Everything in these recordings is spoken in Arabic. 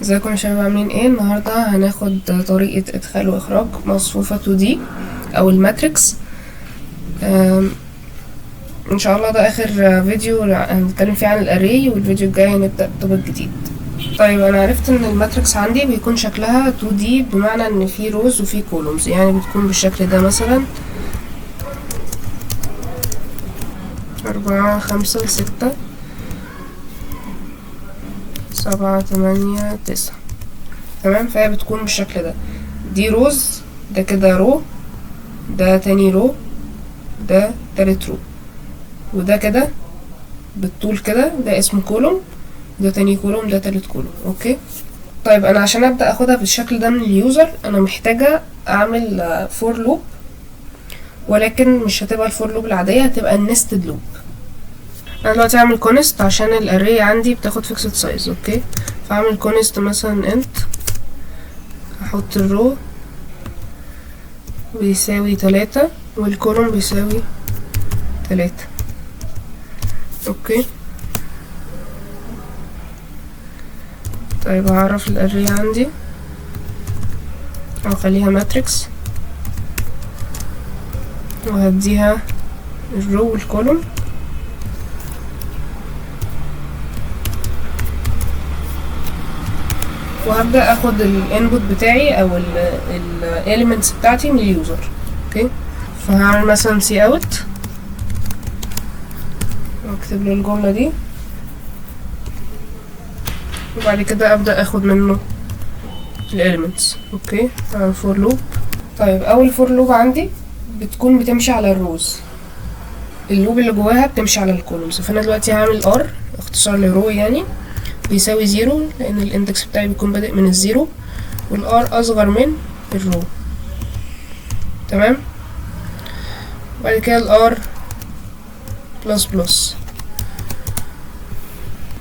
ازيكم يا شباب، عاملين ايه؟ النهارده هناخد طريقة ادخال واخراج مصفوفة 2D او الماتريكس. ان شاء الله ده اخر فيديو هنتكلم فيه عن الاري، والفيديو الجاي هنبدأ توبيك جديد. طيب انا عرفت ان الماتريكس عندي بيكون شكلها 2D، بمعنى ان في روز وفي كولومز، يعني بتكون بالشكل ده مثلا 4 5 6 7 8 9. تمام، فهي بتكون بالشكل ده. دي روز، ده كده رو، ده تاني رو، ده تالت رو، وده كده بالطول كده ده اسمه كولوم، ده تاني كولوم، ده تالت كولوم. اوكي. طيب انا عشان ابدا اخدها بالشكل ده من اليوزر، انا محتاجه اعمل فور لوب، ولكن مش هتبقى الفور لوب العاديه، هتبقى النستد لوب. انا دلوقتي هعمل كونست عشان الاري عندي بتاخد فيكسد سايز. اوكي، فاعمل كونست مثلا انت، احط الرو بيساوي 3 والكولوم بيساوي 3. اوكي. طيب هعرف الاري عندي او اخليها ماتريكس، وهديها الرو والكولوم، وهبدأ اخد الانبوت بتاعي او الاليمنتس بتاعتي من اليوزر. اوكي، فهعمل مثلا سي اوت واكتب له الجملة دي، وبعد كده ابدأ اخد منه الاليمنتس. اوكي، هعمل فور لوب. طيب اول فور لوب عندي بتكون بتمشي على الروز، اللوب اللي جواها بتمشي على الكولومز. فانا دلوقتي هعمل ار، اختصار لرو يعني، بيساوي 0، لان الاندكس بتاعي بيكون بادئ من الزيرو، والار اصغر من الرو. تمام، وبعد كده الار بلس بلس.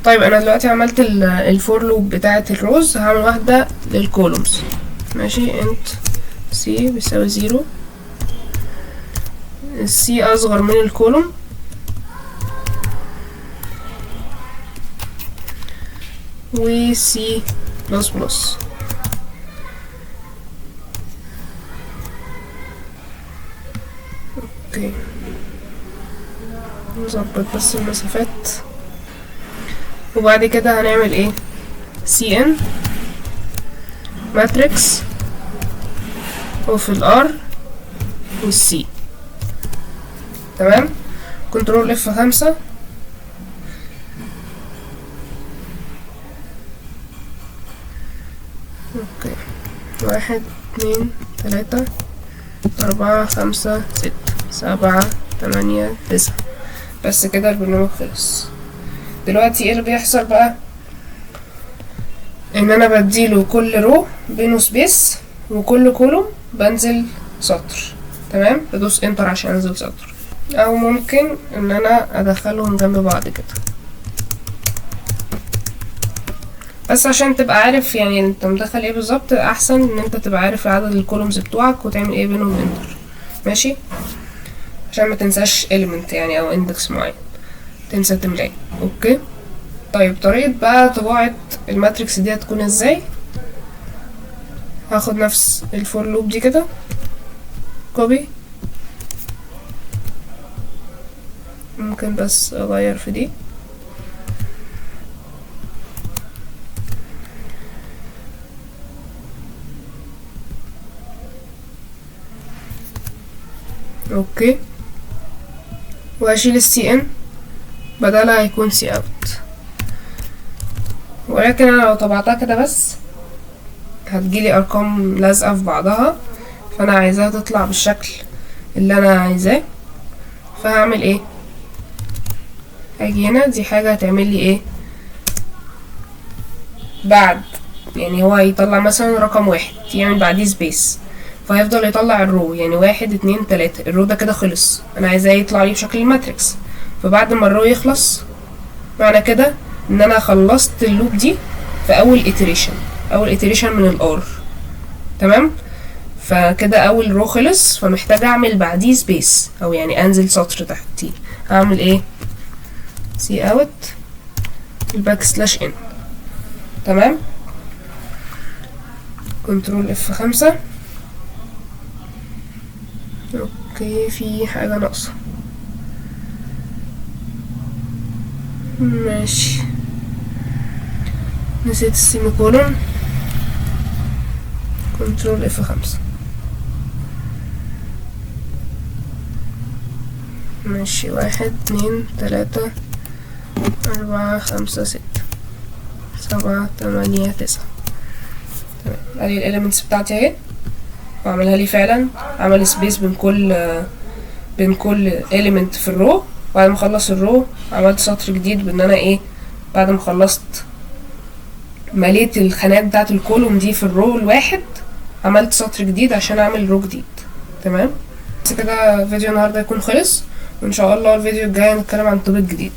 طيب انا دلوقتي عملت الفور لوب بتاعه الروز، هعمل واحده للكولومز. ماشي، انت سي بيساوي 0، السي اصغر من الكولوم، و سي بلس بلس. اوكي، نظبط بس المسافات، وبعد كده هنعمل ايه؟ سي ان ماتريكس وفي الار والسي. تمام، كنترول F5. اوكي، 1 2 3 4 5 6 7 8 9. بس كده البرنامج خلص. دلوقتي ايه اللي بيحصل بقى؟ ان انا بديله كل رو بينه سبيس، وكل كولوم بنزل سطر. تمام، بدوس انتر عشان انزل سطر، او ممكن ان انا ادخلهم جنب بعض كده، بس عشان تبقى عارف يعني انت مدخل ايه بالظبط، احسن ان انت تبقى عارف عدد الكولومز بتوعك وتعمل ايه بينهم انتر. ماشي، عشان ما تنساش element يعني او اندكس معين تنسى تملاه. اوكي. طيب طريقة بقى طباعة الماتريكس دي هتكون ازاي؟ هاخد نفس الفور لوب دي كده، كوبي، ممكن بس اغير في دي، اوكي، وهشيل السي ان، بدلها هيكون سي اوت. ولكن انا لو طبعتها كده بس هتجيلي ارقام لازقة في بعضها، فانا عايزاها تطلع بالشكل اللي انا عايزاه. فهعمل ايه؟ هاجي هنا، دي حاجة هتعمل لي ايه بعد، يعني هو هيطلع مثلا رقم 1 يعمل بعديه سبيس، فهيفضل يطلع الرو، يعني 1 2 3. الرو ده كده خلص، انا عايزاه يطلع لي بشكل الماتريكس. فبعد ما الرو يخلص، معنى كده ان انا خلصت اللوب دي في اول iteration من الار. تمام، فكده اول رو خلص، فمحتاج اعمل بعديه سبيس، او يعني انزل سطر تحتيه. هعمل ايه؟ سي اوت الباك سلاش ان. تمام، كنترول F5. اوكي في حاجة ناقصة، ماشي، نسيت السيمي كولون. كنترول F5. ماشي، 1 2 3 4 5 6 7 8 9. تمام، ادي الاليمنتس بتاعتي اهي، واعملها لي فعلا، عمل سبيس بين كل element في الرو. بعد ما اخلص الرو عملت سطر جديد، بان انا ايه، بعد ما خلصت مليت الخانات بتاعت الكولوم دي في الرو الواحد، عملت سطر جديد عشان اعمل رو جديد. تمام، بس كده فيديو النهارده يكون خلص، وان شاء الله الفيديو الجاي نتكلم عن توبيك جديد.